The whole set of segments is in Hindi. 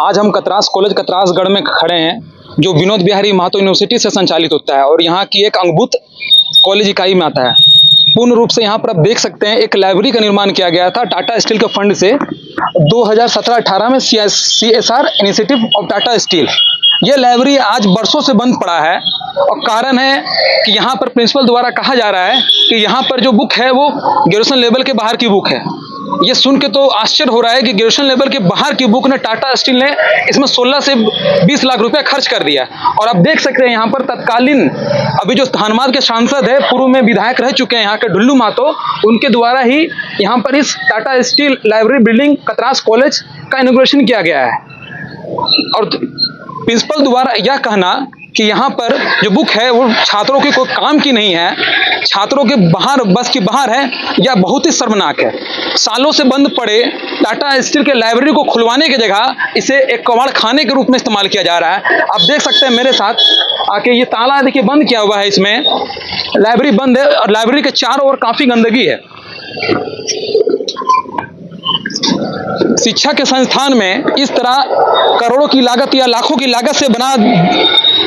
आज हम कतरास कॉलेज कतरासगढ़ में खड़े हैं, जो विनोद बिहारी महतो यूनिवर्सिटी से संचालित होता है और यहाँ की एक अंगभूत कॉलेज इकाई में आता है। पूर्ण रूप से यहाँ पर आप देख सकते हैं एक लाइब्रेरी का निर्माण किया गया था टाटा स्टील के फंड से 2017-18 में CSR initiative of Tata steel. ये लाइब्रेरी आज बरसों से बंद पड़ा है और कारण है कि यहाँ पर प्रिंसिपल द्वारा कहा जा रहा है कि यहाँ पर जो बुक है वो ग्रेजुएशन लेवल के बाहर की बुक है। ये सुन के तो आश्चर्य हो रहा है कि ग्रेजुएशन लेवल के बाहर की बुक ने टाटा स्टील ने इसमें 16 से 20 लाख रुपए खर्च कर दिया। और आप देख सकते हैं यहाँ पर तत्कालीन अभी जो धनबाद के सांसद है, पूर्व में विधायक रह चुके हैं यहाँ के ढुल्लू महतो, उनके द्वारा ही यहाँ पर इस Tata steel library building Katras college का इनॉग्रेशन किया गया है। और प्रिंसिपल द्वारा यह कहना कि यहाँ पर जो बुक है वो छात्रों के कोई काम की नहीं है, छात्रों के बाहर बस की बाहर है, यह बहुत ही शर्मनाक है। सालों से बंद पड़े टाटा स्टील के लाइब्रेरी को खुलवाने की जगह इसे एक कबाड़ खाने के रूप में इस्तेमाल किया जा रहा है। आप देख सकते हैं मेरे साथ आके, ये ताला देखिए बंद किया हुआ है, इसमें लाइब्रेरी बंद है और लाइब्रेरी के चारों ओर काफी गंदगी है। शिक्षा के संस्थान में इस तरह करोड़ों की लागत या लाखों की लागत से बना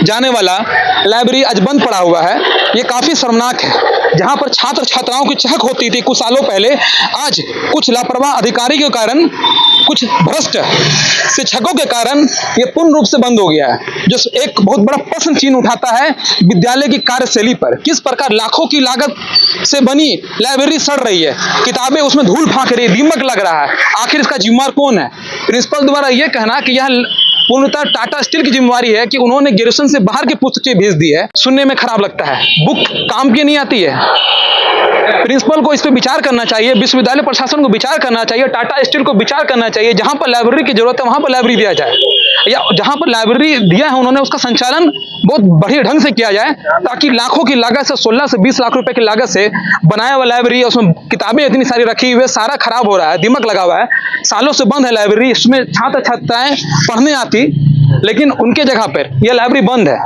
जाने वाला लाइब्रेरी आज बंद पड़ा हुआ है, ये काफी शर्मनाक है। जहां पर छात्र छात्राओं की चहक होती थी कुछ सालों पहले, आज कुछ लापरवाह अधिकारी के कारण, कुछ भ्रष्ट शिक्षकों के कारण ये पूर्ण रूप से बंद हो गया है। जो एक बहुत बड़ा प्रश्न चिन्ह उठाता है विद्यालय की कार्यशैली पर। किस प्रकार लाखों की लागत से बनी लाइब्रेरी सड़ रही है, किताबें उसमें धूल फांक रही है, दीमक लग रहा है, आखिर इसका जिम्मेदार कौन है? प्रिंसिपल द्वारा यह कहना कि यह पूर्णतः टाटा स्टील की जिम्मेवारी है कि उन्होंने ग्रेजुएशन से बाहर की पुस्तकें भेज दी है, सुनने में खराब लगता है। बुक काम की नहीं आती है। प्रिंसिपल को इस पर विचार करना चाहिए, विश्वविद्यालय प्रशासन को विचार करना चाहिए, टाटा स्टील को विचार करना चाहिए। जहां पर लाइब्रेरी की जरूरत है वहां पर लाइब्रेरी दिया जाए, या जहां पर लाइब्रेरी दिया है उन्होंने उसका संचालन बहुत बढ़िया ढंग से किया जाए, ताकि लाखों की लागत से 16 से 20 लाख रुपए की लागत से बनाया हुआ लाइब्रेरी, उसमें किताबें इतनी सारी रखी हुई है, सारा खराब हो रहा है, दीमक लगा हुआ है, सालों से बंद है लाइब्रेरी। इसमें छात्र छात्राएं पढ़ने आती, लेकिन उनके जगह पर यह लाइब्रेरी बंद है।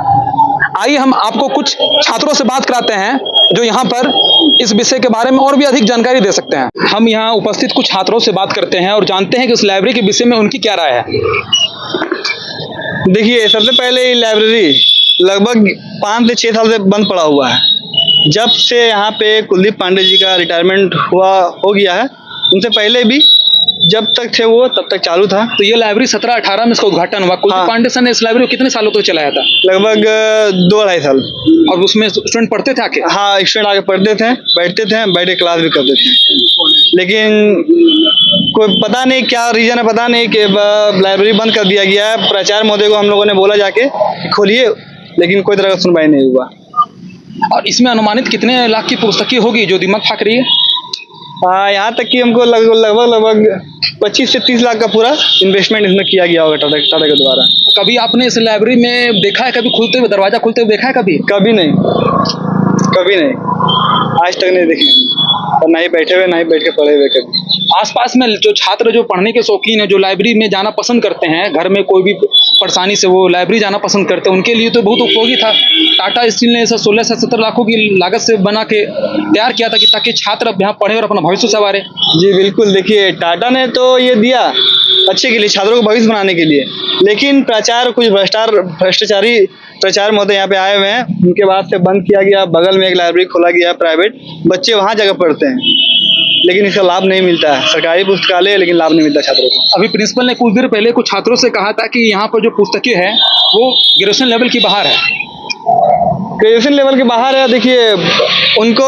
आइए हम आपको कुछ छात्रों से बात कराते हैं जो यहाँ पर इस विषय के बारे में और भी अधिक जानकारी दे सकते हैं। हम यहाँ उपस्थित कुछ छात्रों से बात करते हैं और जानते हैं कि उस लाइब्रेरी के विषय में उनकी क्या राय है। देखिए, सबसे पहले ये लाइब्रेरी लगभग 5 से 6 साल से बंद पड़ा हुआ है। जब से यहाँ पे कुलदीप पांडे जी का रिटायरमेंट हो गया है, उनसे पहले भी जब तक थे वो तब तक चालू था। तो ये लाइब्रेरी 17-18 में इसका उद्घाटन हुआ। कुलदीप पांडे सर ने इस लाइब्रेरी को कितने सालों तक चलाया था? लगभग 2-2.5 साल। और उसमें स्टूडेंट पढ़ते थे आके? हाँ, स्टूडेंट आके पढ़ते थे, बैठ के क्लास भी करते थे। लेकिन कोई पता नहीं क्या रीजन है, पता नहीं कि लाइब्रेरी बंद कर दिया गया है। प्राचार्य महोदय को हम लोगों ने बोला जाके खोलिए, लेकिन कोई तरह का सुनवाई नहीं हुआ। और इसमें अनुमानित कितने लाख की पुस्तकें होगी जो दिमाग फाक रही है? यहाँ तक कि हमको लगभग 25 से 30 लाख का पूरा इन्वेस्टमेंट इसमें किया गया होगा टाटा के द्वारा। कभी आपने इस लाइब्रेरी में देखा है, कभी खुलते हुए, दरवाजा खुलते हुए देखा है कभी? कभी नहीं, आज तक नहीं देखे, और ना ही बैठे हुए, ना ही बैठ के पढ़े हुए कभी। आसपास में जो छात्र जो पढ़ने के शौकीन है, जो लाइब्रेरी में जाना पसंद करते हैं, घर में कोई भी परेशानी से वो लाइब्रेरी जाना पसंद करते हैं, उनके लिए तो बहुत उपयोगी था। टाटा स्टील ने इसे 16 से 17 लाखों की लागत से बना के तैयार किया था कि ताकि छात्र यहाँ पढ़े और अपना भविष्य संवारे। जी बिल्कुल, देखिए टाटा ने तो ये दिया अच्छे के लिए, छात्रों को भविष्य बनाने के लिए, लेकिन प्राचार्य कुछ भ्रष्टाचारी प्राचार्य महोदय यहाँ पे आए हुए हैं, उनके बाद से बंद किया गया। बगल में एक लाइब्रेरी खोला गया प्राइवेट, बच्चे वहाँ जगह पढ़ते हैं, लेकिन इसका लाभ नहीं मिलता है। सरकारी पुस्तकालय, लेकिन लाभ नहीं मिलता छात्रों को। अभी प्रिंसिपल ने कुछ देर पहले कुछ छात्रों से कहा था कि यहाँ पर जो पुस्तकें हैं वो ग्रेजुएशन लेवल की बाहर है। ग्रेजुएशन लेवल के बाहर है। देखिए, उनको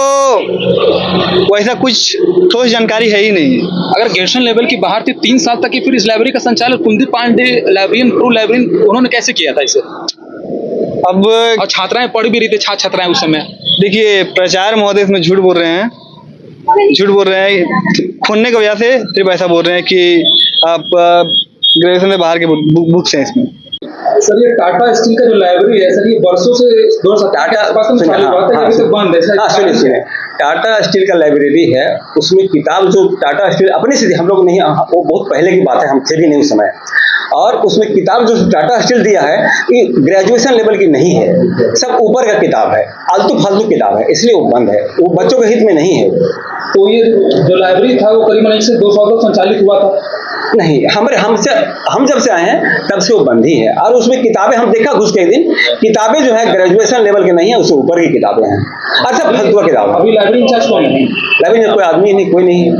वैसा कुछ ठोस जानकारी है ही नहीं। अगर ग्रेजुएशन लेवल की बाहर थी 3 साल तक की, फिर इस लाइब्रेरी का संचालन कुलदीप पांडे लाइब्रेरियन उन्होंने कैसे किया था इसे? अब और छात्राएं पढ़ भी रही थी, छात्र छात्राएं उस समय। देखिए, प्राचार्य महोदय इसमें झूठ बोल रहे हैं, खोलने की वजह से सिर्फ ऐसा बोल रहे हैं कि आप ग्रेजुएशन से बाहर के बुक्स हैं इसमें। सर, ये टाटा स्टील का जो लाइब्रेरी है सर, ये बरसों से बंद है। सुनिए, टाटा स्टील का लाइब्रेरी है, उसमें किताब जो टाटा स्टील अपने से हम लोग नहीं, वो बहुत पहले की बात है, हम थे भी नहीं उस समय। और उसमें किताब जो टाटा स्टील दिया है ये ग्रेजुएशन लेवल की नहीं है, सब ऊपर का किताब है, आलतू फालतू किताब है, इसलिए वो बंद है, वो बच्चों के हित में नहीं है। तो ये जो लाइब्रेरी था वो करीबन 1 से 2 साल तक संचालित हुआ था। नहीं, हम जब से आए हैं तब से वो बंद ही है। और उसमें किताबें हम देखा घुस के एक दिन, किताबें जो है ग्रेजुएशन लेवल की नहीं है, उससे ऊपर की किताबें हैं। अच्छा, फलतुआ किताब है। अभी लाइब्रेरी इंचार्ज कौन है? लाइब्रेरी में कोई आदमी नहीं, कोई नहीं है।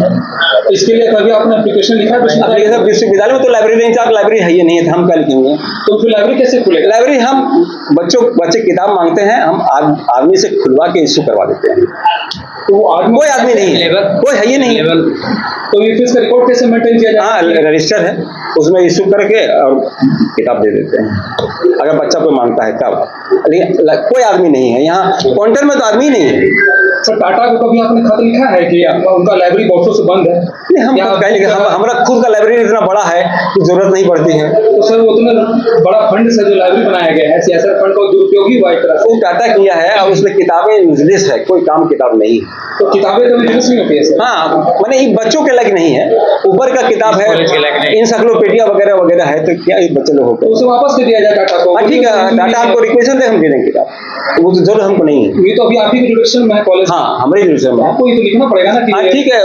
इसके लिए कभी आपने एप्लीकेशन लिखा है? एप्लीकेशन विश्वविद्यालय में तो लाइब्रेरी इंचार्ज लाइब्रेरी है ही नहीं है, तो हम क्या लिखेंगे? तो फिर लाइब्रेरी कैसे खुलेगा? लाइब्रेरी हम बच्चे किताब मांगते हैं, हम आदमी से खुलवा के इश्यू करवा देते हैं। तो वो कोई आदमी नहीं है, कोई है ही नहीं है। तो ये फीस का रिकॉर्ड कैसे मेंटेन किया जाए? हाँ, रजिस्टर है, उसमें इश्यू करके और किताब दे देते हैं अगर बच्चा कोई मांगता है तब। लेकिन कोई आदमी नहीं है यहाँ, काउंटर में तो आदमी नहीं है। सर, टाटा को कभी आपने खत लिखा है कि उनका लाइब्रेरी वर्षों से बंद है? नहीं, हम कह लेंगे, हमारा खुद का लाइब्रेरी इतना बड़ा है कि जरूरत नहीं पड़ती है। तो सर, उतना बड़ा फंड से जो लाइब्रेरी बनाया गया है, सियासत फंड का दुरुपयोग ही हुआ एक तरह से। वो टाटा किया है और उसमें किताबें यूजलेस है, कोई काम किताब नहीं। तो किताबें कभी यूज नहीं होती है सर? हाँ, मैंने ये बच्चों के लायक नहीं है, ऊपर का किताब है, इंसाइक्लोपीडिया वगैरह वगैरह है, तो क्या ये बच्चे लोग होते हैं? उसे वापस दे दिया जाए टाटा को। हाँ ठीक है, टाटा आपको रिक्वेशन दे, हम दे देंगे किताब, वो तो जरूर हमको नहीं है। ये तो अभी आप ही के डायरेक्शन में है कॉलेज। हाँ, हमारे डिविजन में। आपको ये तो लिखना पड़ेगा ना कि हाँ ठीक है,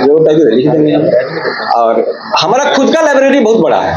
जो लिख देंगे हम। और हमारा खुद का लाइब्रेरी बहुत बड़ा है।